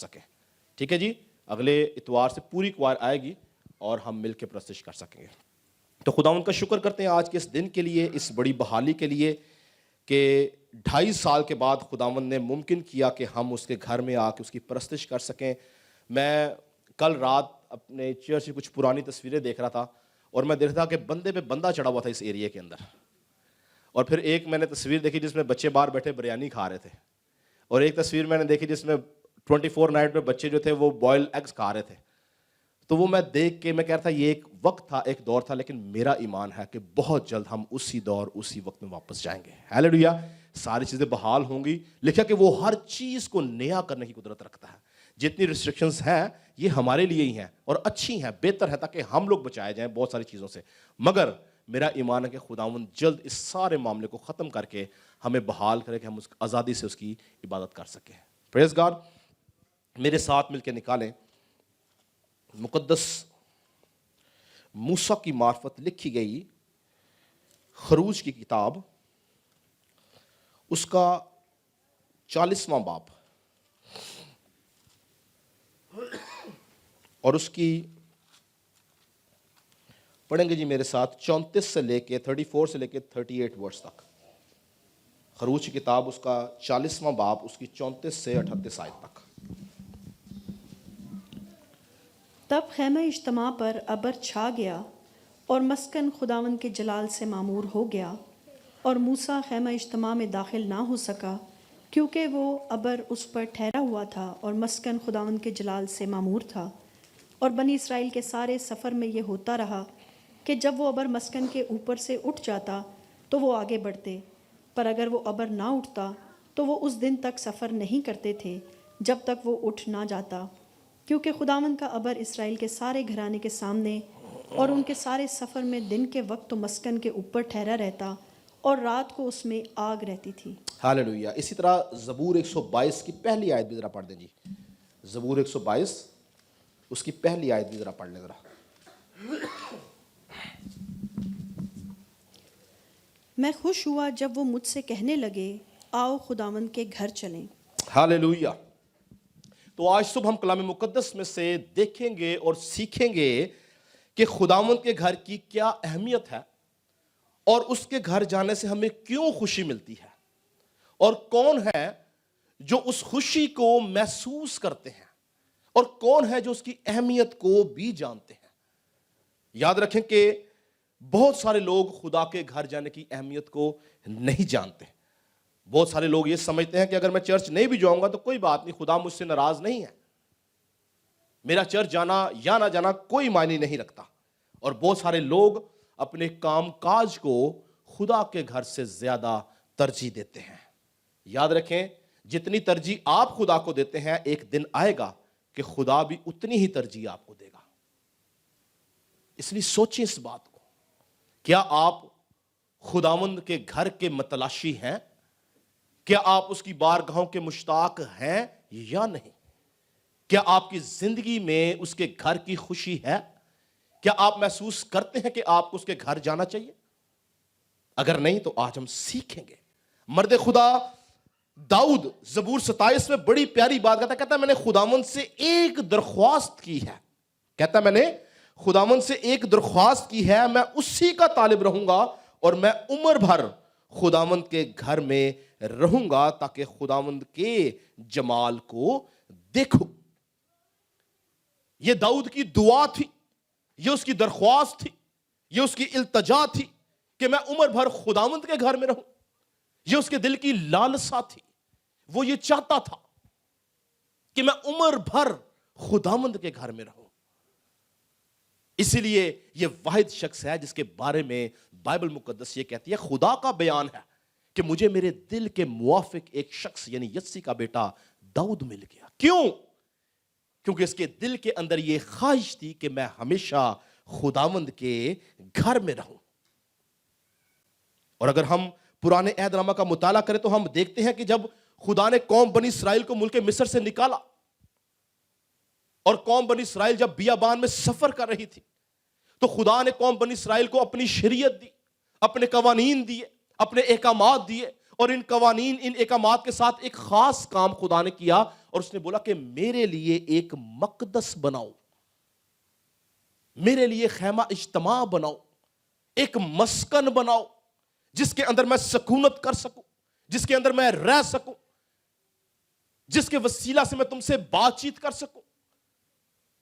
سکیں. ٹھیک ہے جی, اگلے اتوار سے پوری کوائر آئے گی اور ہم مل کے پرستش کر سکیں گے. تو خداوند کا شکر کرتے ہیں آج کے اس دن کے لیے, اس بڑی بحالی کے لیے کہ 2.5 سال کے بعد خداوند نے ممکن کیا کہ ہم اس کے گھر میں آ کے اس کی پرستش کر سکیں. میں کل رات اپنے چرچ کی کچھ پرانی تصویریں دیکھ رہا تھا اور میں دیکھ رہا تھا کہ بندے پہ بندہ چڑھا ہوا تھا اس ایریے کے اندر. اور پھر ایک میں نے تصویر دیکھی جس میں بچے باہر بیٹھے بریانی کھا رہے تھے, اور ایک تصویر میں نے دیکھی جس میں 24 نائٹ میں بچے جو تھے وہ بوائل ایگز کھا رہے تھے. تو وہ میں دیکھ کے میں کہہ رہا تھا یہ ایک وقت تھا, ایک دور تھا, لیکن میرا ایمان ہے کہ بہت جلد ہم اسی دور اسی وقت میں واپس جائیں گے. ہیلیلویا. ساری چیزیں بحال ہوں گی. لکھا کہ وہ ہر چیز کو نیا کرنے کی قدرت رکھتا ہے. جتنی ریسٹرکشنز ہیں یہ ہمارے لیے ہی ہیں اور اچھی ہیں, بہتر ہے تاکہ ہم لوگ بچائے جائیں بہت ساری چیزوں سے. مگر میرا ایمان ہے کہ خداوند جلد اس سارے معاملے کو ختم کر کے ہمیں بحال کرے کہ ہم اس آزادی سے اس کی عبادت کر سکیں. پریز گاڈ. میرے ساتھ مل کے نکالیں مقدس موسیٰ کی معرفت لکھی گئی خروج کی کتاب, اس کا 40واں باب اور اس کی پڑھیں گے جی میرے ساتھ 34 سے لے کے 34 سے لے کے 38 ورس تک. خروج کی کتاب اس کا 40واں باب, اس کی 34 سے 38 آیت تک. تب خیمہ اجتماع پر ابر چھا گیا اور مسکن خداوند کے جلال سے معمور ہو گیا, اور موسیٰ خیمہ اجتماع میں داخل نہ ہو سکا کیونکہ وہ ابر اس پر ٹھہرا ہوا تھا اور مسکن خداوند کے جلال سے معمور تھا. اور بنی اسرائیل کے سارے سفر میں یہ ہوتا رہا کہ جب وہ ابر مسکن کے اوپر سے اٹھ جاتا تو وہ آگے بڑھتے, پر اگر وہ ابر نہ اٹھتا تو وہ اس دن تک سفر نہیں کرتے تھے جب تک وہ اٹھ نہ جاتا, کیونکہ خداوند کا ابر اسرائیل کے سارے گھرانے کے سامنے اور ان کے سارے سفر میں دن کے وقت تو مسکن کے اوپر ٹھہرا رہتا اور رات کو اس میں آگ رہتی تھی. ہاللیلویہ. اسی طرح زبور 122 کی پہلی آیت بھی ذرا پڑھ دیں جی. زبور 122 اس کی پہلی آیت بھی ذرا پڑھ لیں ذرا. میں خوش ہوا جب وہ مجھ سے کہنے لگے آؤ خداوند کے گھر چلیں. ہاللیلویہ. تو آج صبح ہم کلام مقدس میں سے دیکھیں گے اور سیکھیں گے کہ خداوند کے گھر کی کیا اہمیت ہے اور اس کے گھر جانے سے ہمیں کیوں خوشی ملتی ہے, اور کون ہے جو اس خوشی کو محسوس کرتے ہیں اور کون ہے جو اس کی اہمیت کو بھی جانتے ہیں. یاد رکھیں کہ بہت سارے لوگ خدا کے گھر جانے کی اہمیت کو نہیں جانتے. بہت سارے لوگ یہ سمجھتے ہیں کہ اگر میں چرچ نہیں بھی جاؤں گا تو کوئی بات نہیں, خدا مجھ سے ناراض نہیں ہے, میرا چرچ جانا یا نہ جانا کوئی معنی نہیں رکھتا. اور بہت سارے لوگ اپنے کام کاج کو خدا کے گھر سے زیادہ ترجیح دیتے ہیں. یاد رکھیں جتنی ترجیح آپ خدا کو دیتے ہیں ایک دن آئے گا کہ خدا بھی اتنی ہی ترجیح آپ کو دے گا. اس لیے سوچیں اس بات کو, کیا آپ خداوند کے گھر کے متلاشی ہیں؟ کیا آپ اس کی بارگاہوں کے مشتاق ہیں یا نہیں؟ کیا آپ کی زندگی میں اس کے گھر کی خوشی ہے؟ کیا آپ محسوس کرتے ہیں کہ آپ کو اس کے گھر جانا چاہیے؟ اگر نہیں تو آج ہم سیکھیں گے. مرد خدا داؤد زبور 27 میں بڑی پیاری بات کہتا ہے میں نے خداوند سے ایک درخواست کی ہے. کہتا ہے میں نے خداوند سے ایک درخواست کی ہے, میں اسی کا طالب رہوں گا اور میں عمر بھر خداوند کے گھر میں رہوں گا تاکہ خداوند کے جمال کو دیکھوں. یہ داؤد کی دعا تھی, یہ اس کی درخواست تھی, یہ اس کی التجا تھی کہ میں عمر بھر خداوند کے گھر میں رہوں. یہ اس کے دل کی لالسا تھی, وہ یہ چاہتا تھا کہ میں عمر بھر خداوند کے گھر میں رہوں. اسی لیے یہ واحد شخص ہے جس کے بارے میں بائبل مقدس یہ کہتی ہے, خدا کا بیان ہے کہ مجھے میرے دل کے موافق ایک شخص یعنی یسی کا بیٹا داؤد مل گیا. کیوں؟ کیونکہ اس کے دل کے اندر یہ خواہش تھی کہ میں ہمیشہ خداوند کے گھر میں رہوں. اور اگر ہم پرانے عہد نامہ کا مطالعہ کریں تو ہم دیکھتے ہیں کہ جب خدا نے قوم بنی اسرائیل کو ملک مصر سے نکالا اور قوم بنی اسرائیل جب بیابان میں سفر کر رہی تھی تو خدا نے قوم بنی اسرائیل کو اپنی شریعت دی, اپنے قوانین دیے, اپنے احکامات دیے, اور ان قوانین ان احکامات کے ساتھ ایک خاص کام خدا نے کیا اور اس نے بولا کہ میرے لیے ایک مقدس بناؤ, میرے لیے خیمہ اجتماع بناؤ, ایک مسکن بناؤ جس کے اندر میں سکونت کر سکوں, جس کے اندر میں رہ سکوں, جس کے وسیلہ سے میں تم سے بات چیت کر سکوں.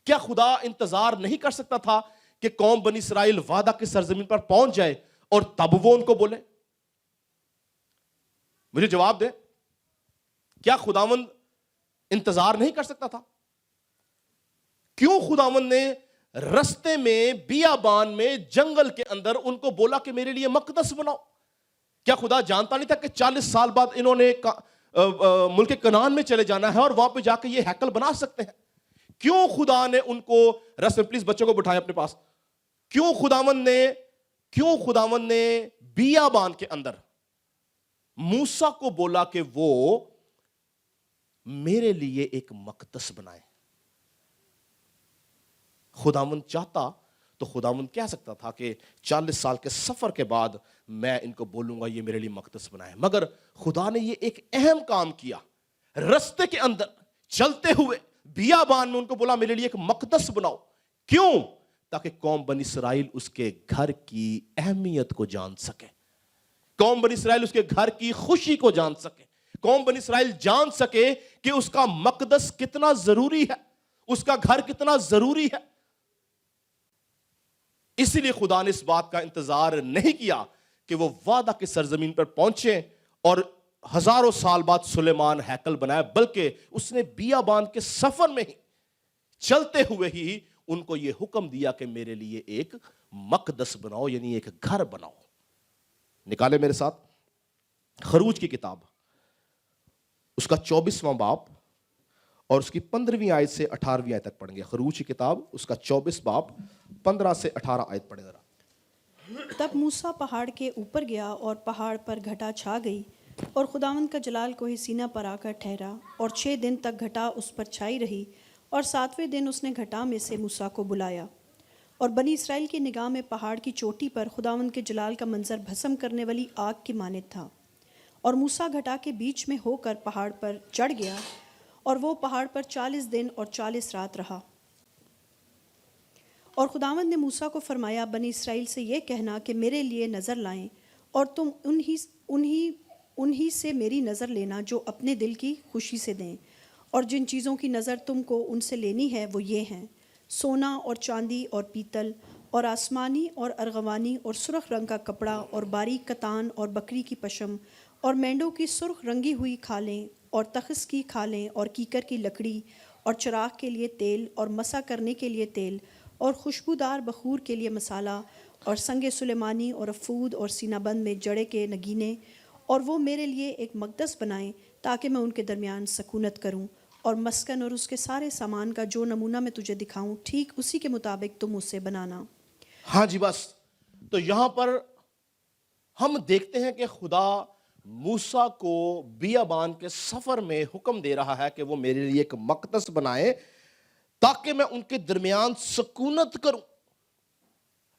کیا خدا انتظار نہیں کر سکتا تھا کہ قوم بنی اسرائیل وعدہ کی سرزمین پر پہنچ جائے اور تب وہ ان کو بولے؟ مجھے جواب دیں, کیا خداوند انتظار نہیں کر سکتا تھا؟ کیوں خداوند نے رستے میں, بیابان میں, جنگل کے اندر ان کو بولا کہ میرے لیے مقدس بناؤ؟ کیا خدا جانتا نہیں تھا کہ 40 سال بعد انہوں نے ملک کنعان میں چلے جانا ہے اور وہاں پہ جا کے یہ ہیکل بنا سکتے ہیں؟ کیوں خدا نے ان کو رستے, پلیز بچوں کو بٹھائیں اپنے پاس, کیوں خداوند نے بیابان کے اندر موسیٰ کو بولا کہ وہ میرے لیے ایک مقدس بنائے؟ خداوند چاہتا تو خداوند کہہ سکتا تھا کہ 40 سال کے سفر کے بعد میں ان کو بولوں گا یہ میرے لیے مقدس بنائے, مگر خدا نے یہ ایک اہم کام کیا. رستے کے اندر چلتے ہوئے بیابان میں ان کو بولا میرے لیے ایک مقدس بناؤ. کیوں؟ تاکہ قوم بنی اسرائیل اس کے گھر کی اہمیت کو جان سکے, قوم بنی اسرائیل اس کے گھر کی خوشی کو جان سکے, قوم بنی اسرائیل جان سکے کہ اس کا مقدس کتنا ضروری ہے, اس کا گھر کتنا ضروری ہے. اسی لیے خدا نے اس بات کا انتظار نہیں کیا کہ وہ وعدہ کی سرزمین پر پہنچے اور ہزاروں سال بعد سلیمان ہیکل بنائے, بلکہ اس نے بیابان کے سفر میں ہی, چلتے ہوئے ہی ان کو یہ حکم دیا کہ میرے لیے ایک مقدس بناؤ, یعنی ایک گھر بناؤ. نکالے میرے ساتھ خروج کی کتاب, اس کا 24واں باب اور اس کی 15ویں آیت سے 18ویں آیت تک پڑھیں گے. خروج کی کتاب اس کا 24 باب 15 سے 18 آیت پڑھیں ذرا. تب موسیٰ پہاڑ کے اوپر گیا اور پہاڑ پر گھٹا چھا گئی اور خداوند کا جلال کوہ سینا پر آ کر ٹھہرا, اور 6 دن تک گھٹا اس پر چھائی رہی, اور 7ویں دن اس نے گھٹا میں سے موسیٰ کو بلایا. اور بنی اسرائیل کی نگاہ میں پہاڑ کی چوٹی پر خداوند کے جلال کا منظر بھسم کرنے والی آگ کی مانند تھا. اور موسیٰ گھٹا کے بیچ میں ہو کر پہاڑ پر چڑھ گیا, اور وہ پہاڑ پر 40 دن اور 40 رات رہا. اور خداوند نے موسیٰ کو فرمایا, بنی اسرائیل سے یہ کہنا کہ میرے لیے نظر لائیں, اور تم انہی سے میری نظر لینا جو اپنے دل کی خوشی سے دیں. اور جن چیزوں کی نظر تم کو ان سے لینی ہے وہ یہ ہیں: سونا اور چاندی اور پیتل اور آسمانی اور ارغوانی اور سرخ رنگ کا کپڑا اور باریک کتان اور بکری کی پشم اور مینڈوں کی سرخ رنگی ہوئی کھالیں اور تخس کی کھالیں اور کیکر کی لکڑی اور چراغ کے لیے تیل اور مسا کرنے کے لیے تیل اور خوشبودار بخور کے لیے مسالہ اور سنگ سلیمانی اور افود اور سینہ بند میں جڑے کے نگینے. اور وہ میرے لیے ایک مقدس بنائیں تاکہ میں ان کے درمیان سکونت کروں. اور مسکن اور اس کے سارے سامان کا جو نمونہ میں تجھے دکھاؤں ٹھیک اسی کے مطابق تم اسے بنانا. ہاں جی, بس تو یہاں پر ہم دیکھتے ہیں کہ خدا موسیٰ کو بیابان کے سفر میں حکم دے رہا ہے کہ وہ میرے لیے ایک مقدس بنائے تاکہ میں ان کے درمیان سکونت کروں.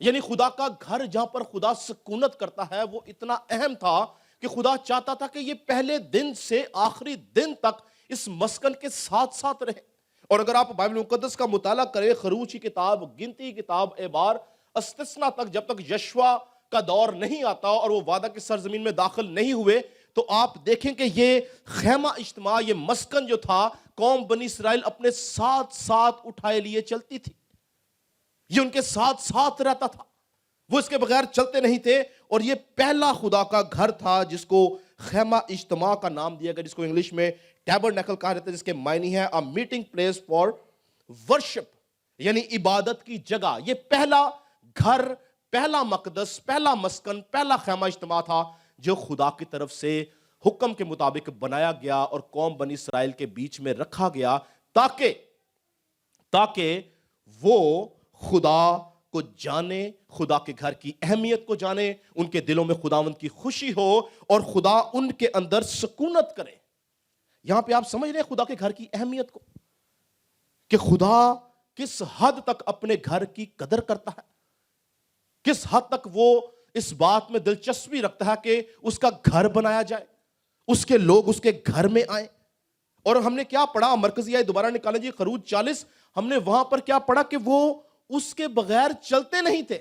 یعنی خدا کا گھر جہاں پر خدا سکونت کرتا ہے وہ اتنا اہم تھا کہ خدا چاہتا تھا کہ یہ پہلے دن سے آخری دن تک اس مسکن کے ساتھ ساتھ رہے. اور اگر آپ بائبل مقدس کا مطالعہ کریں, خروج کی کتاب, گنتی کی کتاب, اعبار, استثنا تک, جب تک یشوع کا دور نہیں آتا اور وہ وعدہ کی سرزمین میں داخل نہیں ہوئے, تو آپ دیکھیں کہ یہ خیمہ اجتماع, یہ مسکن جو تھا, قوم بنی اسرائیل اپنے ساتھ ساتھ اٹھائے لیے چلتی تھی. یہ ان کے ساتھ ساتھ رہتا تھا, وہ اس کے بغیر چلتے نہیں تھے. اور یہ پہلا خدا کا گھر تھا جس کو خیمہ اجتماع کا نام دیا گیا, جس کو انگلش میں ٹیبرنیکل کہا جاتا ہے, جس کے معنی ہے a meeting place for worship, یعنی عبادت کی جگہ. یہ پہلا گھر, پہلا مقدس, پہلا مسکن, پہلا خیمہ اجتماع تھا جو خدا کی طرف سے حکم کے مطابق بنایا گیا اور قوم بنی اسرائیل کے بیچ میں رکھا گیا تاکہ وہ خدا کو جانے, خدا کے گھر کی اہمیت کو جانے, ان کے دلوں میں خداوند کی خوشی ہو اور خدا ان کے اندر سکونت کرے. یہاں پہ آپ سمجھ رہے ہیں خدا کے گھر کی اہمیت کو, کہ خدا کس حد تک اپنے گھر کی قدر کرتا ہے, کس حد تک وہ اس بات میں دلچسپی رکھتا ہے کہ اس کا گھر بنایا جائے, اس کے لوگ اس کے گھر میں آئے. اور ہم نے کیا پڑھا, مرکزی آیت دوبارہ نکالیں جی, خروج 40, ہم نے وہاں پر کیا پڑھا کہ وہ اس کے بغیر چلتے نہیں تھے.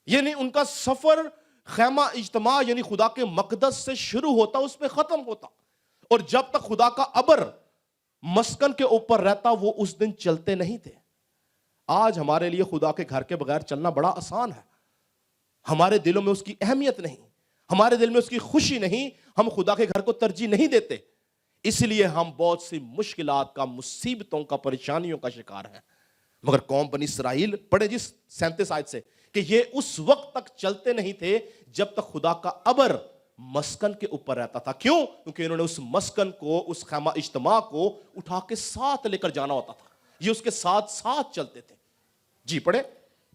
یعنی ان کا سفر خیمہ اجتماع یعنی خدا کے مقدس سے شروع ہوتا, اس پہ ختم ہوتا, اور جب تک خدا کا ابر مسکن کے اوپر رہتا وہ اس دن چلتے نہیں تھے. آج ہمارے لیے خدا کے گھر کے بغیر چلنا بڑا آسان ہے. ہمارے دلوں میں اس کی اہمیت نہیں, ہمارے دل میں اس کی خوشی نہیں, ہم خدا کے گھر کو ترجیح نہیں دیتے, اس لیے ہم بہت سی مشکلات کا, مصیبتوں کا, پریشانیوں کا شکار ہیں. مگر قوم بنی اسرائیل, پڑھیں جس 37 آیت سے, کہ یہ اس وقت تک چلتے نہیں تھے جب تک خدا کا ابر مسکن کے اوپر رہتا تھا. کیوں؟ کیونکہ انہوں نے اس مسکن کو, اس خیمہ اجتماع کو اٹھا کے ساتھ لے کر جانا ہوتا تھا. یہ اس کے ساتھ ساتھ چلتے تھے. جی پڑھیں.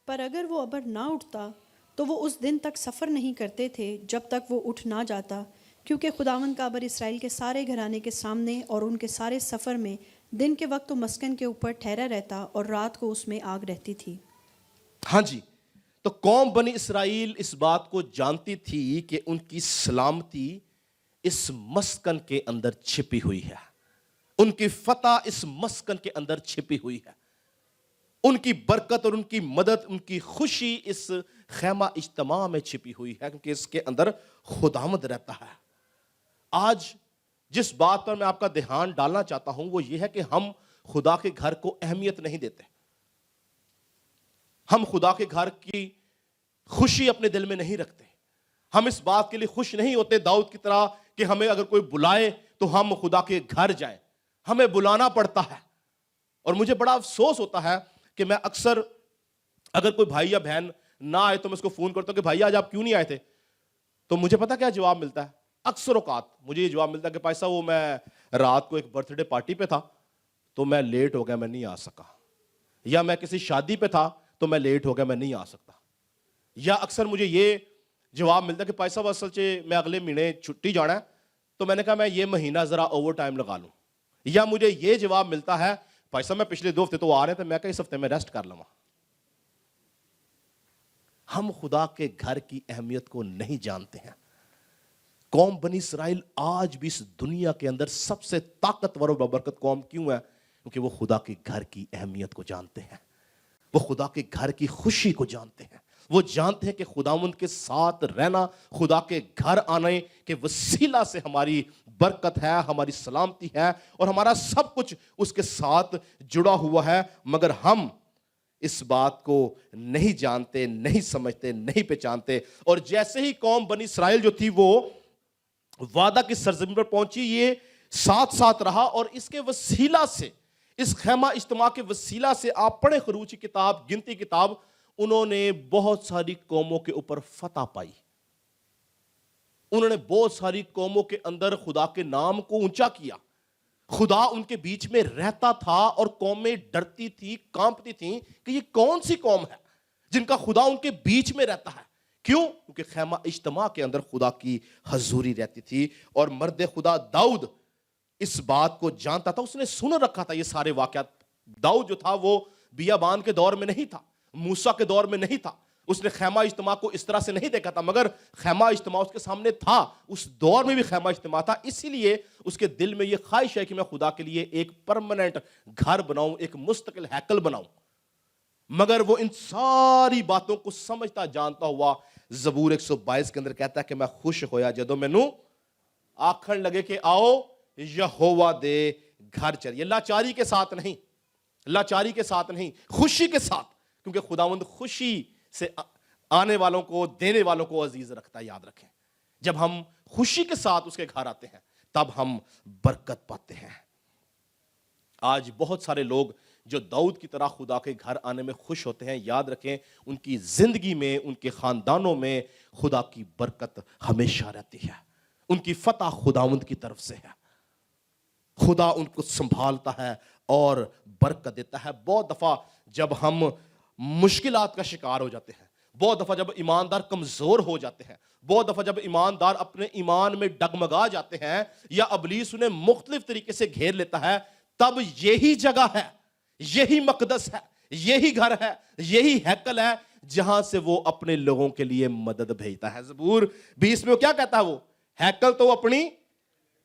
پر اگر وہ ابر نہ اٹھتا تو وہ اس دن تک سفر نہیں کرتے تھے جب تک وہ اٹھ نہ جاتا, کیونکہ خداوند کا ابر اسرائیل کے سارے گھرانے کے سامنے اور ان کے سارے سفر میں دن کے وقت تو مسکن کے اوپر ٹھہرا رہتا اور رات کو اس میں آگ رہتی تھی. ہاں جی, تو قوم بنی اسرائیل اس بات کو جانتی تھی کہ ان کی سلامتی اس مسکن کے اندر چھپی ہوئی ہے, ان کی فتح اس مسکن کے اندر چھپی ہوئی ہے, ان کی برکت اور ان کی مدد, ان کی خوشی اس خیمہ اجتماع میں چھپی ہوئی ہے, کیونکہ اس کے اندر خداوند رہتا ہے. آج جس بات پر میں آپ کا دھیان ڈالنا چاہتا ہوں وہ یہ ہے کہ ہم خدا کے گھر کو اہمیت نہیں دیتے. ہم خدا کے گھر کی خوشی اپنے دل میں نہیں رکھتے. ہم اس بات کے لیے خوش نہیں ہوتے داؤد کی طرح کہ ہمیں اگر کوئی بلائے تو ہم خدا کے گھر جائیں. ہمیں بلانا پڑتا ہے. اور مجھے بڑا افسوس ہوتا ہے کہ میں اکثر اگر کوئی بھائی یا بہن نہ آئے تو میں اس کو فون کرتا ہوں کہ بھائی آج آپ کیوں نہیں آئے تھے, تو مجھے پتا کیا جواب ملتا ہے. اکثر اوقات مجھے یہ جواب ملتا ہے کہ بھائی صاحب وہ میں رات کو ایک برتھ ڈے پارٹی پہ تھا تو میں لیٹ ہو گیا, میں نہیں آ سکا, یا میں کسی شادی پہ تھا تو میں لیٹ ہو گیا, میں نہیں آ سکتا. یا اکثر مجھے یہ جواب ملتا ہے کہ بھائی صاحب اصل سے میں اگلے مہینے چھٹی جانا ہے تو میں نے کہا میں یہ مہینہ ذرا اوور ٹائم لگا لوں. یا مجھے یہ جواب ملتا ہے بھائی صاحب میں پچھلے 2 ہفتے تو آ رہے تھے, میں کہا اس ہفتے میں ریسٹ کر لوں. ہم خدا کے گھر کی اہمیت کو نہیں جانتے ہیں. قوم بنی اسرائیل آج بھی اس دنیا کے اندر سب سے طاقتور و بابرکت قوم کیوں ہے؟ کیونکہ وہ خدا کے گھر کی اہمیت کو جانتے ہیں, وہ خدا کے گھر کی خوشی کو جانتے ہیں, وہ جانتے ہیں کہ خداوند کے ساتھ رہنا, خدا کے گھر آنے کے وسیلہ سے ہماری برکت ہے, ہماری سلامتی ہے, اور ہمارا سب کچھ اس کے ساتھ جڑا ہوا ہے. مگر ہم اس بات کو نہیں جانتے, نہیں سمجھتے, نہیں پہچانتے. اور جیسے ہی قوم بنی اسرائیل جو تھی وہ وعدہ کی سرزمین پر پہنچی, یہ ساتھ ساتھ رہا, اور اس کے وسیلہ سے, اس خیمہ اجتماع کے وسیلہ سے, آپ پڑھیں خروج کی کتاب, گنتی کتاب, انہوں نے بہت ساری قوموں کے اوپر فتح پائی. انہوں نے بہت ساری قوموں کے اندر خدا کے نام کو اونچا کیا. خدا ان کے بیچ میں رہتا تھا اور قومیں ڈرتی تھی, کانپتی تھیں کہ یہ کون سی قوم ہے جن کا خدا ان کے بیچ میں رہتا ہے. کیوں؟ کیونکہ خیمہ اجتماع کے اندر خدا کی حضوری رہتی تھی. اور مرد خدا داؤد اس بات کو جانتا تھا, اس نے سن رکھا تھا یہ سارے واقعات. داؤد جو تھا وہ بیابان کے دور میں نہیں تھا, موسیٰ کے دور میں نہیں تھا, اس نے خیمہ اجتماع کو اس طرح سے نہیں دیکھا تھا, مگر خیمہ اجتماع اس کے سامنے تھا. اس دور میں بھی خیمہ اجتماع تھا, اسی لیے اس کے دل میں یہ خواہش ہے کہ میں خدا کے لیے ایک پرماننٹ گھر بناؤں, ایک مستقل ہیکل بناؤں. مگر وہ ان ساری باتوں کو سمجھتا جانتا ہوا زبور 122 کے اندر کہتا ہے کہ میں خوش ہویا جدوں مینوں آکھن لگے کہ آؤ یہوہ دے گھر چلیے. لاچاری کے ساتھ نہیں, لاچاری کے ساتھ نہیں, خوشی کے ساتھ, کیونکہ خداوند خوشی سے آنے والوں کو, دینے والوں کو عزیز رکھتا ہے. یاد رکھیں, جب ہم خوشی کے ساتھ اس کے گھر آتے ہیں تب ہم برکت پاتے ہیں. آج بہت سارے لوگ جو داؤد کی طرح خدا کے گھر آنے میں خوش ہوتے ہیں, یاد رکھیں ان کی زندگی میں, ان کے خاندانوں میں خدا کی برکت ہمیشہ رہتی ہے. ان کی فتح خداوند کی طرف سے ہے. خدا ان کو سنبھالتا ہے اور برکت دیتا ہے. بہت دفعہ جب ہم مشکلات کا شکار ہو جاتے ہیں, بہت دفعہ جب ایماندار کمزور ہو جاتے ہیں, بہت دفعہ جب ایماندار اپنے ایمان میں ڈگمگا جاتے ہیں یا ابلیس انہیں مختلف طریقے سے گھیر لیتا ہے, تب یہی جگہ ہے, یہی مقدس ہے, یہی گھر ہے, یہی ہیکل ہے جہاں سے وہ اپنے لوگوں کے لیے مدد بھیجتا ہے. زبور 20 میں وہ کیا کہتا ہے, وہ ہیکل تو اپنی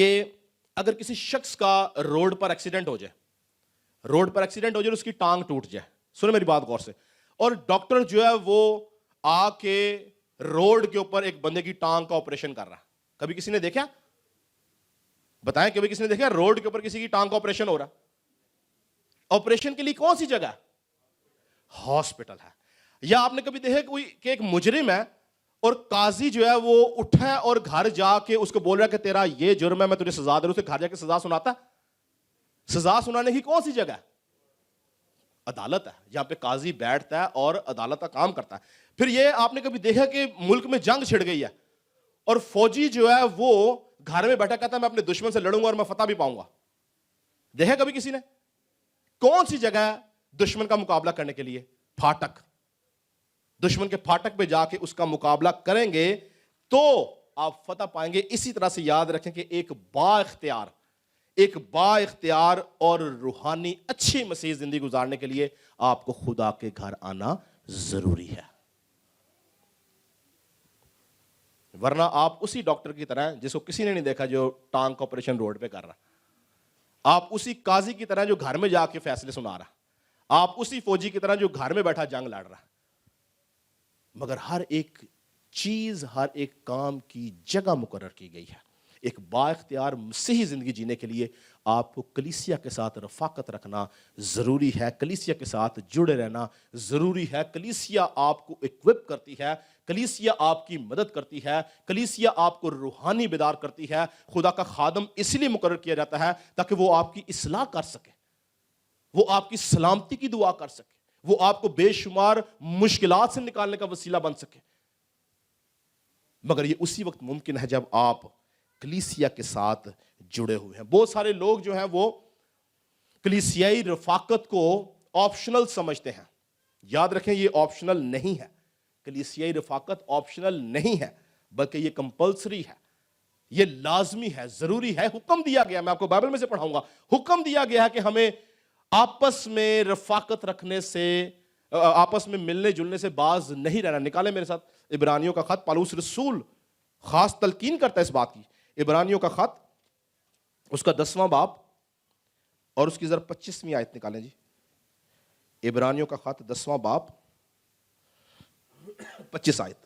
کہ اگر کسی شخص کا روڈ پر ایکسیڈنٹ ہو جائے اور اس کی ٹانگ ٹوٹ جائے, سنیں میری بات غور سے, اور ڈاکٹر جو ہے وہ آ کے روڈ کے اوپر ایک بندے کی ٹانگ کا آپریشن کر رہا ہے, کبھی کسی نے دیکھا؟ بتائیں, کبھی کسی نے دیکھا روڈ کے اوپر کسی کی ٹانگ کا آپریشن ہو رہا؟ آپریشن کے لیے کون سی جگہ ہے؟ ہاسپٹل ہے. یا آپ نے کبھی دیکھا کہ ایک مجرم ہے اور قاضی جو ہے وہ اٹھا ہے اور گھر جا کے اس کو بول رہا ہے کہ تیرا یہ جرم ہے, میں تجھے سزا دے رہا ہوں, اسے گھر جا کے سزا سناتا ہے؟ سزا سنانے کی کون سی جگہ ہے؟ عدالت ہے, جہاں پہ قاضی بیٹھتا ہے اور عدالت کا کام کرتا ہے. پھر یہ آپ نے کبھی دیکھا کہ ملک میں جنگ چھڑ گئی ہے اور فوجی جو ہے وہ گھر میں بیٹھا کہتا ہے میں اپنے دشمن سے لڑوں گا اور میں فتح بھی پاؤں گا؟ دیکھا کبھی کسی نے؟ کون سی جگہ ہے دشمن کا مقابلہ کرنے کے لیے؟ پھاٹک. دشمن کے پھاٹک پہ جا کے اس کا مقابلہ کریں گے تو آپ فتح پائیں گے. اسی طرح سے یاد رکھیں کہ ایک با اختیار اور روحانی اچھی مسیح زندگی گزارنے کے لیے آپ کو خدا کے گھر آنا ضروری ہے. ورنہ آپ اسی ڈاکٹر کی طرح جس کو کسی نے نہیں دیکھا جو ٹانگ کا آپریشن روڈ پہ کر رہا, آپ اسی قاضی کی طرح جو گھر میں جا کے فیصلے سنا رہا, آپ اسی فوجی کی طرح جو گھر میں بیٹھا جنگ لڑ رہا. مگر ہر ایک چیز, ہر ایک کام کی جگہ مقرر کی گئی ہے. ایک با اختیار مسیحی زندگی جینے کے لیے آپ کو کلیسیا کے ساتھ رفاقت رکھنا ضروری ہے, کلیسیا کے ساتھ جڑے رہنا ضروری ہے. کلیسیا آپ کو اکوپ کرتی ہے, کلیسیا آپ کی مدد کرتی ہے, کلیسیا آپ کو روحانی بیدار کرتی ہے. خدا کا خادم اس لیے مقرر کیا جاتا ہے تاکہ وہ آپ کی اصلاح کر سکے, وہ آپ کی سلامتی کی دعا کر سکے, وہ آپ کو بے شمار مشکلات سے نکالنے کا وسیلہ بن سکے. مگر یہ اسی وقت ممکن ہے جب آپ کلیسیا کے ساتھ جڑے ہوئے ہیں. بہت سارے لوگ جو ہیں وہ کلیسیائی رفاقت کو آپشنل سمجھتے ہیں. یاد رکھیں یہ آپشنل نہیں ہے. کلیسیائی رفاقت آپشنل نہیں ہے بلکہ یہ کمپلسری ہے, یہ لازمی ہے, ضروری ہے. حکم دیا گیا, میں آپ کو بائبل میں سے پڑھاؤں گا, حکم دیا گیا ہے کہ ہمیں آپس میں رفاقت رکھنے سے, آپس میں ملنے جلنے سے باز نہیں رہنا. نکالیں میرے ساتھ عبرانیوں کا خط. پالوس رسول خاص تلقین کرتا ہے اس بات کی. عبرانیوں کا خط اس کا 10واں باب اور اس کی ذرا 25ویں آیت نکالیں جی. عبرانیوں کا خط 10واں باب 25 آیت.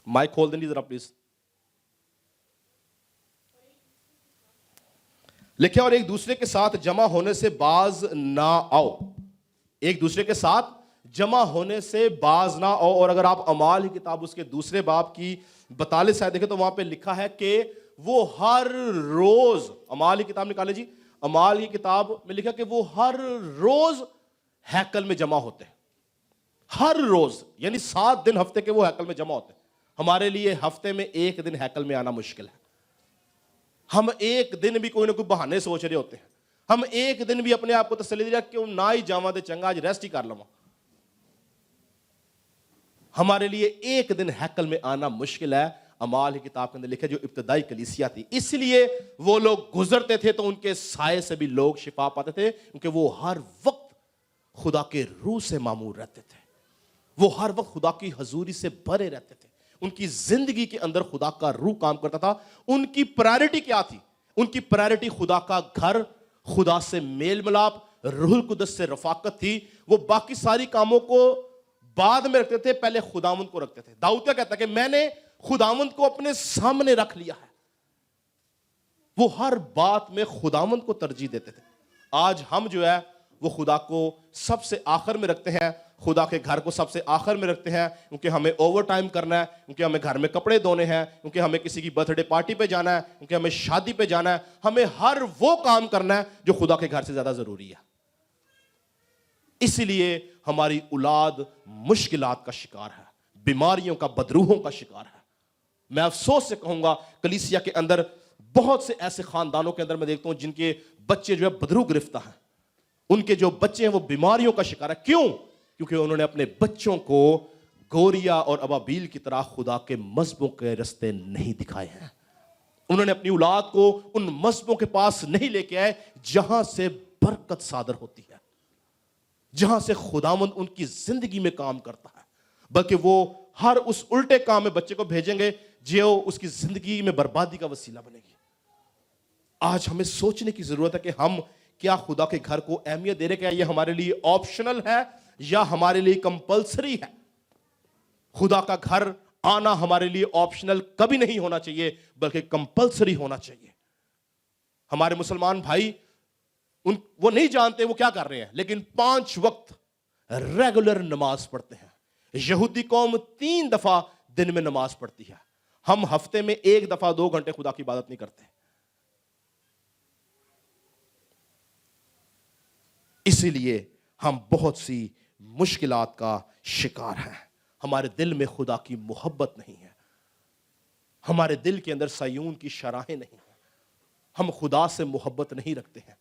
مائک کھول دیں جی ذرا پلیز. لکھے اور ایک دوسرے کے ساتھ جمع ہونے سے باز نہ آؤ. ایک دوسرے کے ساتھ جمع ہونے سے باز نہ آؤ. اور اگر آپ اعمال کی کتاب اس کے دوسرے باب کی 42 آیت دیکھیں تو وہاں پہ لکھا ہے کہ وہ ہر روز, اعمال کی کتاب نکالے جی, اعمال کی کتاب میں لکھا کہ وہ ہر روز ہیکل میں جمع ہوتے ہیں. ہر روز یعنی 7 دن ہفتے کے وہ ہیکل میں جمع ہوتے ہیں. ہمارے لیے ہفتے میں ایک دن ہیکل میں آنا مشکل ہے. ہم ایک دن بھی کوئی نہ کوئی بہانے سوچ رہے ہوتے ہیں. ہم ایک دن بھی اپنے آپ کو تسلی دیا کہ نہ ہی جاواں تے چنگا, آج ریسٹ ہی کر لواں. ہمارے لیے ایک دن ہیکل میں آنا مشکل ہے. اعمال کی کتاب کے اندر لکھا جو ابتدائی کلیسیا تھی, اس لیے وہ لوگ گزرتے تھے تو ان کے سائے سے بھی لوگ شفا پاتے تھے, کیونکہ وہ ہر وقت خدا کے روح سے معمور رہتے تھے. وہ ہر وقت خدا کی حضوری سے بھرے رہتے تھے. ان کی زندگی کے اندر خدا کا روح کام کرتا تھا. ان کی پرائرٹی کیا تھی؟ ان کی پرائرٹی خدا کا گھر, خدا سے میل ملاپ, روح القدس سے رفاقت تھی. وہ باقی ساری کاموں کو بعد میں رکھتے تھے, پہلے خداوند کو رکھتے تھے. داؤد کیا کہتا ہے کہ میں نے خداوند کو اپنے سامنے رکھ لیا ہے. وہ ہر بات میں خداوند کو ترجیح دیتے تھے. آج ہم جو ہے وہ خدا کو سب سے آخر میں رکھتے ہیں, خدا کے گھر کو سب سے آخر میں رکھتے ہیں, کیونکہ ہمیں اوور ٹائم کرنا ہے, کیونکہ ہمیں گھر میں کپڑے دھونے ہیں, کیونکہ ہمیں کسی کی برتھ ڈے پارٹی پہ جانا ہے, کیونکہ ہمیں شادی پہ جانا ہے. ہمیں ہر وہ کام کرنا ہے جو خدا کے گھر سے زیادہ ضروری ہے. اسی لیے ہماری اولاد مشکلات کا شکار ہے, بیماریوں کا, بدروحوں کا شکار ہے. میں افسوس سے کہوں گا کلیسیا کے اندر بہت سے ایسے خاندانوں کے اندر میں دیکھتا ہوں جن کے بچے جو ہے بدروح گرفتہ ہیں. ان کے جو بچے ہیں وہ بیماریوں کا شکار ہے. کیوں؟ کیونکہ انہوں نے اپنے بچوں کو گوریا اور ابابیل کی طرح خدا کے مذہبوں کے رستے نہیں دکھائے ہیں. انہوں نے اپنی اولاد کو ان مذہبوں کے پاس نہیں لے کے آئے جہاں سے برکت صادر ہوتی ہے, جہاں سے خداوند ان کی زندگی میں کام کرتا ہے, بلکہ وہ ہر اس الٹے کام میں بچے کو بھیجیں گے جو اس کی زندگی میں بربادی کا وسیلہ بنے گی. آج ہمیں سوچنے کی ضرورت ہے کہ ہم کیا خدا کے گھر کو اہمیت دے رہے ہیں, کیا یہ ہمارے لیے آپشنل ہے یا ہمارے لیے کمپلسری ہے. خدا کا گھر آنا ہمارے لیے آپشنل کبھی نہیں ہونا چاہیے بلکہ کمپلسری ہونا چاہیے. ہمارے مسلمان بھائی وہ نہیں جانتے وہ کیا کر رہے ہیں, لیکن 5 وقت ریگولر نماز پڑھتے ہیں. یہودی قوم 3 دفعہ دن میں نماز پڑھتی ہے. ہم ہفتے میں 1 دفعہ 2 گھنٹے خدا کی عبادت نہیں کرتے. اسی لیے ہم بہت سی مشکلات کا شکار ہیں. ہمارے دل میں خدا کی محبت نہیں ہے, ہمارے دل کے اندر صیون کی شراہیں نہیں ہیں, ہم خدا سے محبت نہیں رکھتے ہیں,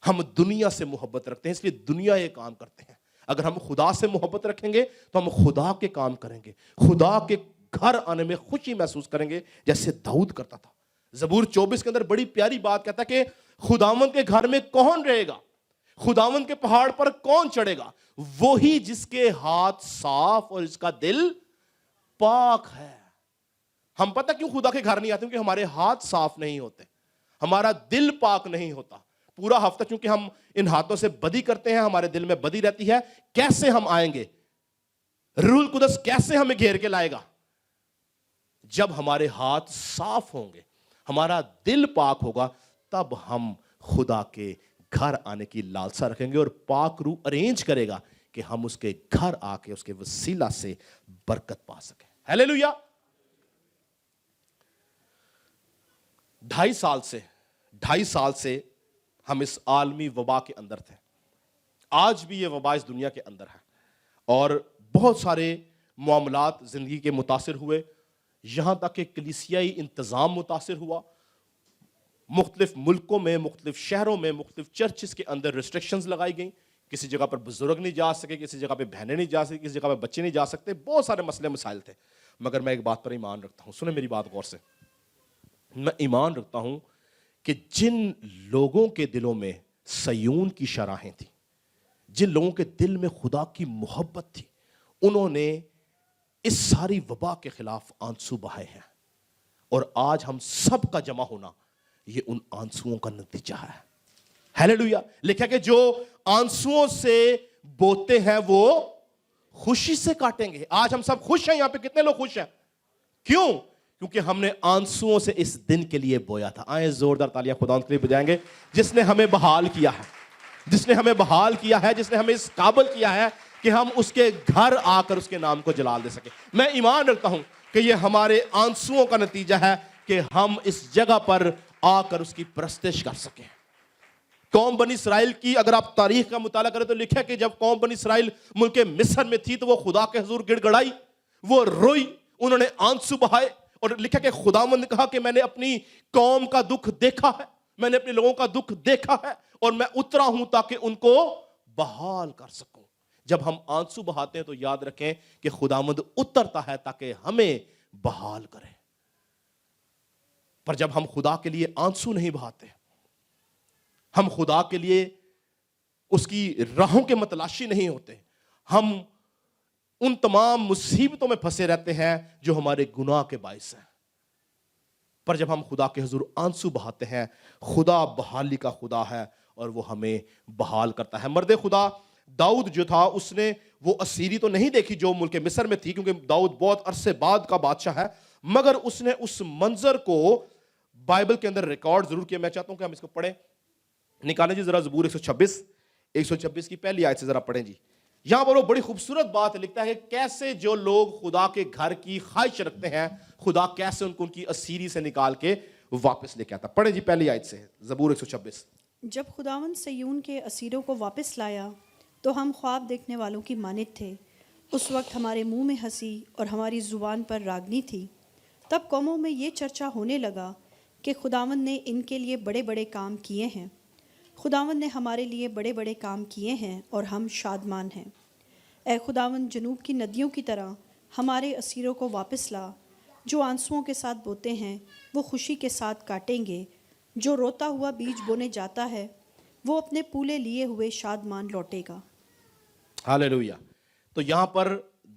ہم دنیا سے محبت رکھتے ہیں, اس لیے دنیا یہ کام کرتے ہیں. اگر ہم خدا سے محبت رکھیں گے تو ہم خدا کے کام کریں گے, خدا کے گھر آنے میں خوشی محسوس کریں گے جیسے داؤد کرتا تھا. زبور 24 کے اندر بڑی پیاری بات کہتا ہے کہ خداوند کے گھر میں کون رہے گا, خداوند کے پہاڑ پر کون چڑھے گا, وہی جس کے ہاتھ صاف اور جس کا دل پاک ہے. ہم پتہ کیوں خدا کے گھر نہیں آتے, کیونکہ ہمارے ہاتھ صاف نہیں ہوتے, ہمارا دل پاک نہیں ہوتا. پورا ہفتہ چونکہ ہم ان ہاتھوں سے بدی کرتے ہیں, ہمارے دل میں بدی رہتی ہے. کیسے ہم آئیں گے, روح القدس کیسے ہمیں گھیر کے لائے گا؟ جب ہمارے ہاتھ صاف ہوں گے, ہمارا دل پاک ہوگا, تب ہم خدا کے گھر آنے کی لالسا رکھیں گے, اور پاک روح ارینج کرے گا کہ ہم اس کے گھر آ کے اس کے وسیلہ سے برکت پا سکیں. ہیلیلویا. 2.5 سال سے ہم اس عالمی وبا کے اندر تھے. آج بھی یہ وبا اس دنیا کے اندر ہے, اور بہت سارے معاملات زندگی کے متاثر ہوئے, یہاں تک کہ کلیسیائی انتظام متاثر ہوا. مختلف ملکوں میں, مختلف شہروں میں, مختلف چرچز کے اندر ریسٹرکشنز لگائی گئیں. کسی جگہ پر بزرگ نہیں جا سکے, کسی جگہ پہ بہنیں نہیں جا سکیں, کسی جگہ پہ بچے نہیں جا سکتے. بہت سارے مسئلے مسائل تھے. مگر میں ایک بات پر ایمان رکھتا ہوں, سنیں میری بات غور سے. میں ایمان رکھتا ہوں کہ جن لوگوں کے دلوں میں صیون کی شراہیں تھیں, جن لوگوں کے دل میں خدا کی محبت تھی, انہوں نے اس ساری وبا کے خلاف آنسو بہائے ہیں. اور آج ہم سب کا جمع ہونا یہ ان آنسوؤں کا نتیجہ ہے. ہیلیلویا. لکھا کہ جو آنسوؤں سے بوتے ہیں وہ خوشی سے کاٹیں گے. آج ہم سب خوش ہیں. یہاں پہ کتنے لوگ خوش ہیں؟ کیوں؟ کیونکہ ہم نے آنسوؤں سے اس دن کے لیے بویا تھا. آئیں زوردار تالیاں خدا کے لیے بجائیں گے جس نے ہمیں بحال کیا ہے, جس نے ہمیں بحال کیا ہے, جس نے ہمیں اس قابل کیا ہے کہ ہم اس کے گھر آ کر اس کے نام کو جلال دے سکیں. میں ایمان رکھتا ہوں کہ یہ ہمارے آنسوؤں کا نتیجہ ہے کہ ہم اس جگہ پر آ کر اس کی پرستش کر سکیں. قوم بنی اسرائیل کی اگر آپ تاریخ کا مطالعہ کریں تو لکھا کہ جب قوم بنی اسرائیل ملک مصر میں تھی تو وہ خدا کے حضور گڑ گڑائی, وہ روئی, انہوں نے آنسو بہائے. اور لکھا کہ خداوند نے کہا کہ میں نے اپنی قوم کا دکھ دیکھا ہے, میں نے اپنے لوگوں کا دکھ دیکھا ہے, اور میں اترا ہوں تاکہ ان کو بحال کر سکوں. جب ہم آنسو بہاتے ہیں تو یاد رکھیں کہ خداوند اترتا ہے تاکہ ہمیں بحال کرے. پر جب ہم خدا کے لیے آنسو نہیں بہاتے, ہم خدا کے لیے اس کی راہوں کے متلاشی نہیں ہوتے, ہم ان تمام مصیبتوں میں پھنسے رہتے ہیں جو ہمارے گناہ کے باعث ہیں. پر جب ہم خدا کے حضور آنسو بہاتے ہیں, خدا بحالی کا خدا ہے اور وہ ہمیں بحال کرتا ہے. مرد خدا داؤد جو تھا, اس نے وہ اسیری تو نہیں دیکھی جو ملک مصر میں تھی, کیونکہ داؤد بہت عرصے بعد کا بادشاہ ہے, مگر اس نے اس منظر کو بائبل کے اندر ریکارڈ ضرور کیا. میں چاہتا ہوں کہ ہم اس کو پڑھیں. نکالیں جی ذرا زبور 126 کی پہلی آیت سے ذرا پڑھیں جی. یہاں پر وہ بڑی خوبصورت بات لکھتا ہے کہ کیسے جو لوگ خدا کے گھر کی خواہش رکھتے ہیں, خدا کیسے ان کو ان کی اسیری سے نکال کے واپس لے کے آتا. پڑھیں جی پہلی آیت سے زبور 126. جب خداوند صیون کے اسیروں کو واپس لایا تو ہم خواب دیکھنے والوں کی مانند تھے. اس وقت ہمارے منہ میں ہنسی اور ہماری زبان پر راگنی تھی. تب قوموں میں یہ چرچا ہونے لگا کہ خداوند نے ان کے لیے بڑے بڑے کام کیے ہیں. خداوند نے ہمارے لیے بڑے بڑے کام کیے ہیں اور ہم شادمان ہیں. اے خداوند, جنوب کی ندیوں کی طرح ہمارے اسیروں کو واپس لا. جو آنسوؤں کے ساتھ بوتے ہیں وہ خوشی کے ساتھ کاٹیں گے. جو روتا ہوا بیج بونے جاتا ہے وہ اپنے پولے لیے ہوئے شادمان لوٹے گا. ہاللیلویا. تو یہاں پر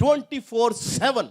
24/7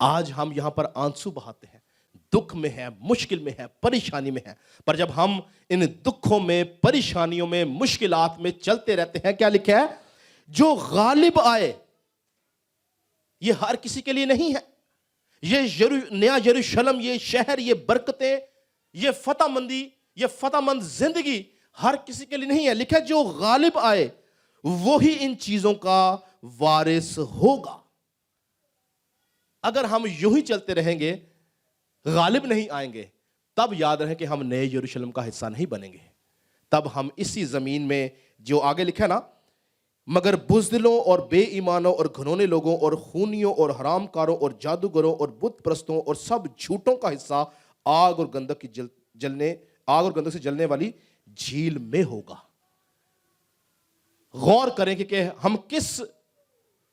آج ہم یہاں پر آنسو بہاتے ہیں، دکھ میں ہے، مشکل میں ہے، پریشانی میں ہے، پر جب ہم ان دکھوں میں، پریشانیوں میں، مشکلات میں چلتے رہتے ہیں، کیا لکھا ہے؟ جو غالب آئے. یہ ہر کسی کے لیے نہیں ہے. یہ نیا یروشلم، یہ شہر، یہ برکتیں، یہ فتح مندی، یہ فتح مند زندگی ہر کسی کے لیے نہیں ہے. لکھا ہے جو غالب آئے وہی ان چیزوں کا وارث ہوگا. اگر ہم یوں ہی چلتے رہیں گے، غالب نہیں آئیں گے، تب یاد رہے کہ ہم نئے یروشلم کا حصہ نہیں بنیں گے. تب ہم اسی زمین میں، جو آگے لکھا ہے نا، مگر بزدلوں اور بے ایمانوں اور گھنونے لوگوں اور خونیوں اور حرام کاروں اور جادوگروں اور بت پرستوں اور سب جھوٹوں کا حصہ آگ اور گندک سے جلنے والی جھیل میں ہوگا. غور کریں کہ ہم کس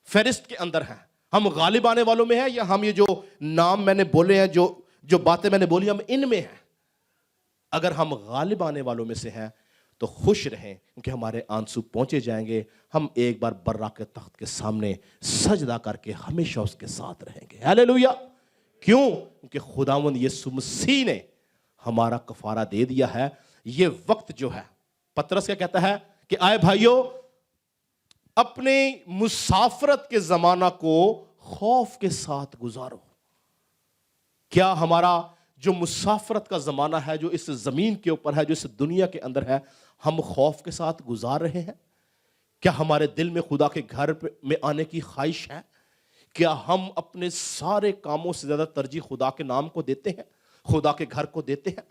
فہرست کے اندر ہیں. ہم غالب آنے والوں میں ہیں، یا ہم یہ جو نام میں نے بولے ہیں، جو باتیں میں نے بولی، ہم ان میں ہیں. اگر ہم غالب آنے والوں میں سے ہیں تو خوش رہیں، کیونکہ ہمارے آنسو پہنچے جائیں گے. ہم ایک بار برا کے تخت کے سامنے سجدہ کر کے ہمیشہ اس کے ساتھ رہیں گے. ہیلیلویا. کیوں؟ کیونکہ خداوند یسوع مسیح نے ہمارا کفارہ دے دیا ہے. یہ وقت جو ہے، پترس کیا کہتا ہے کہ آئے بھائیو، اپنے مسافرت کے زمانہ کو خوف کے ساتھ گزارو. کیا ہمارا جو مسافرت کا زمانہ ہے، جو اس زمین کے اوپر ہے، جو اس دنیا کے اندر ہے، ہم خوف کے ساتھ گزار رہے ہیں؟ کیا ہمارے دل میں خدا کے گھر میں آنے کی خواہش ہے؟ کیا ہم اپنے سارے کاموں سے زیادہ ترجیح خدا کے نام کو دیتے ہیں، خدا کے گھر کو دیتے ہیں؟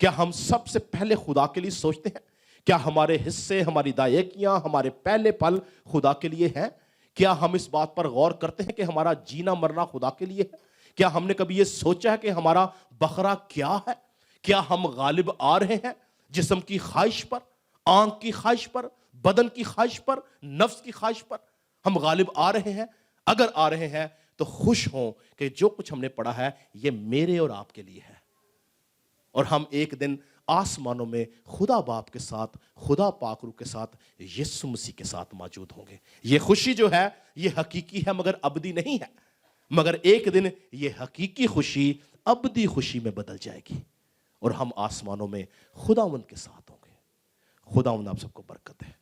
کیا ہم سب سے پہلے خدا کے لیے سوچتے ہیں؟ کیا ہمارے حصے، ہماری دائیکیاں، ہمارے پہلے پل خدا کے لیے ہیں؟ کیا ہم اس بات پر غور کرتے ہیں کہ ہمارا جینا مرنا خدا کے لیے ہے؟ کیا ہم نے کبھی یہ سوچا ہے کہ ہمارا بکرا کیا ہے؟ کیا ہم غالب آ رہے ہیں جسم کی خواہش پر، آنکھ کی خواہش پر، بدن کی خواہش پر، نفس کی خواہش پر؟ ہم غالب آ رہے ہیں؟ اگر آ رہے ہیں تو خوش ہوں کہ جو کچھ ہم نے پڑھا ہے یہ میرے اور آپ کے لیے ہے. اور ہم ایک دن آسمانوں میں خدا باپ کے ساتھ، خدا پاک روح کے ساتھ، یسوع مسیح کے ساتھ موجود ہوں گے. یہ خوشی جو ہے یہ حقیقی ہے مگر ابدی نہیں ہے. مگر ایک دن یہ حقیقی خوشی ابدی خوشی میں بدل جائے گی اور ہم آسمانوں میں خداوند کے ساتھ ہوں گے. خداوند آپ سب کو برکت ہے.